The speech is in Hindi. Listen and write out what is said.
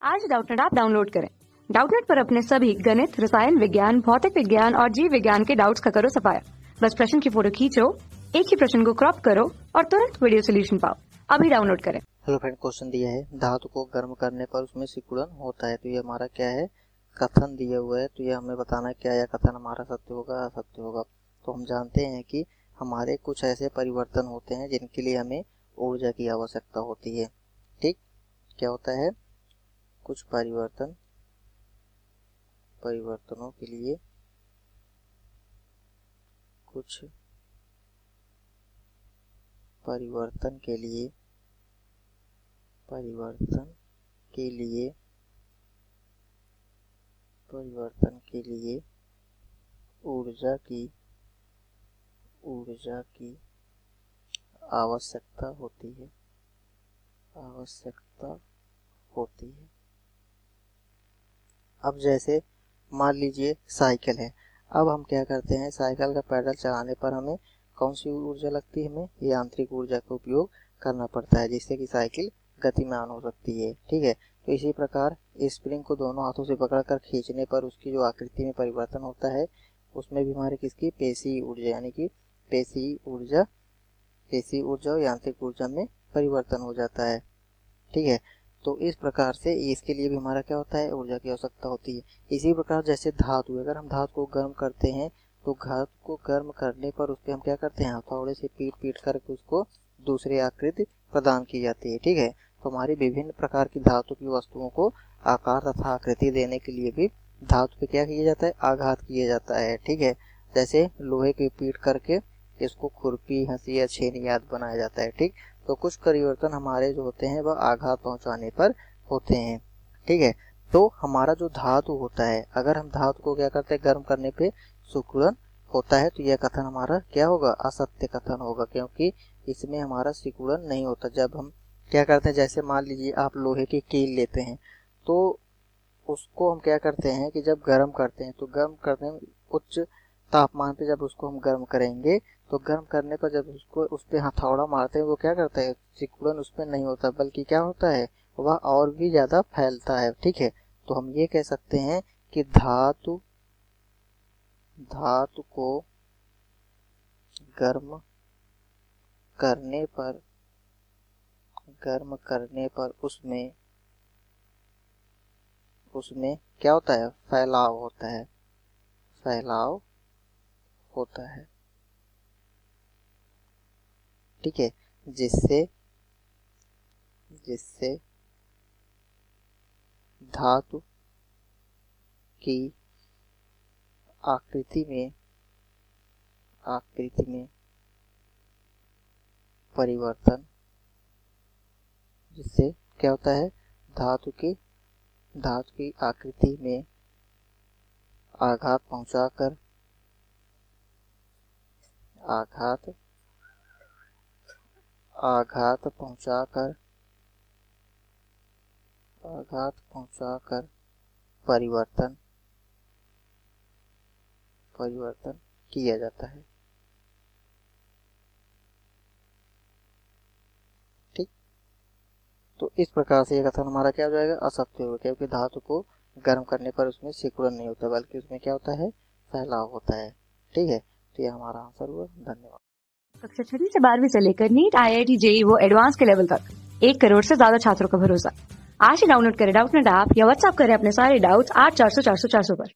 आज डाउटनेट ऐप डाउनलोड करें। डाउटनेट पर अपने सभी गणित, रसायन विज्ञान, भौतिक विज्ञान और जीव विज्ञान के डाउट्स का करो सफाया। बस प्रश्न की फोटो खींचो, एक ही प्रश्न को क्रॉप करो और तुरंत वीडियो सोल्यूशन पाओ। अभी डाउनलोड करें। हेलो फ्रेंड, क्वेश्चन दिया है धातु को गर्म करने पर उसमें सिकुड़न होता है। तो ये हमारा क्या है, कथन दिया हुआ है। तो ये हमें बताना है क्या यह कथन हमारा सत्य होगा असत्य होगा। तो हम जानते हैं कि हमारे कुछ ऐसे परिवर्तन होते हैं जिनके लिए हमें ऊर्जा की आवश्यकता होती है। ठीक, क्या होता है, कुछ परिवर्तनों के लिए कुछ परिवर्तन के लिए ऊर्जा की आवश्यकता होती है। अब जैसे मान लीजिए साइकिल है। अब हम क्या करते हैं, साइकिल का पैडल चलाने पर हमें कौन सी ऊर्जा लगती है, हमें यांत्रिक ऊर्जा का उपयोग करना पड़ता है, जिससे कि साइकिल गतिमान हो सकती है। ठीक है, तो इसी प्रकार स्प्रिंग को दोनों हाथों से पकड़कर खींचने पर उसकी जो आकृति में परिवर्तन होता है, उसमें भी हमारे किसकी पेशी ऊर्जा यानी कि पेशी ऊर्जा और यांत्रिक ऊर्जा में परिवर्तन हो जाता है। ठीक है, तो इस प्रकार से इसके लिए भी हमारा क्या होता है, ऊर्जा की आवश्यकता होती है। इसी प्रकार जैसे धातु, अगर हम धातु को गर्म करते हैं तो धातु को गर्म करने पर उस पर हम क्या करते हैं, हथौड़े से पीट करके उसको दूसरी आकृति प्रदान की जाती है। ठीक है, तो हमारी विभिन्न प्रकार की धातु की वस्तुओं को आकार तथा आकृति देने के लिए भी धातु पे क्या किया जाता है, आघात किया जाता है। ठीक है, जैसे लोहे की पीट करके इसको खुरपी, हंसी या छेनी आदि बनाया जाता है। ठीक, तो कुछ परिवर्तन हमारे जो होते हैं वह आघात पहुंचाने पर होते हैं। ठीक है, तो हमारा जो धातु होता है, अगर हम धातु को क्या करते हैं, गर्म करने पे सिकुड़न होता है, तो यह कथन हमारा क्या होगा, असत्य कथन होगा, क्योंकि इसमें हमारा सिकुड़न नहीं होता। जब हम क्या करते हैं, जैसे मान लीजिए आप लोहे की कील लेते हैं, तो उसको हम क्या करते हैं कि जब गर्म करते हैं, तो गर्म करने में उच्च तापमान पे जब उसको हम गर्म करेंगे, तो गर्म करने पर जब उसको उस पर हथौड़ा मारते हैं, वो क्या करता है, सिकुड़न उसमें नहीं होता, बल्कि क्या होता है, वह और भी ज्यादा फैलता है। ठीक है, तो हम ये कह सकते हैं कि धातु को गर्म करने पर उसमें क्या होता है, फैलाव होता है। ठीक है, जिससे धातु की आकृति में परिवर्तन, जिससे क्या होता है, धातु की आकृति में आघात पहुंचाकर परिवर्तन किया जाता है। ठीक, तो इस प्रकार से यह कथन हमारा क्या हो जाएगा, असत्य होगा, क्योंकि धातु को गर्म करने पर उसमें सिकुड़न नहीं होता, बल्कि उसमें क्या होता है, फैलाव होता है। ठीक है, तो ये हमारा आंसर हुआ। धन्यवाद। कक्षा 6 से 12वीं से लेकर नीट, IIT, JEE वो एडवांस के लेवल तक 1 करोड़ से ज्यादा छात्रों का भरोसा। आज ही डाउनलोड करें डाउटनेट ऐप या व्हाट्सएप करें अपने सारे डाउट्स 8400 400 400 पर।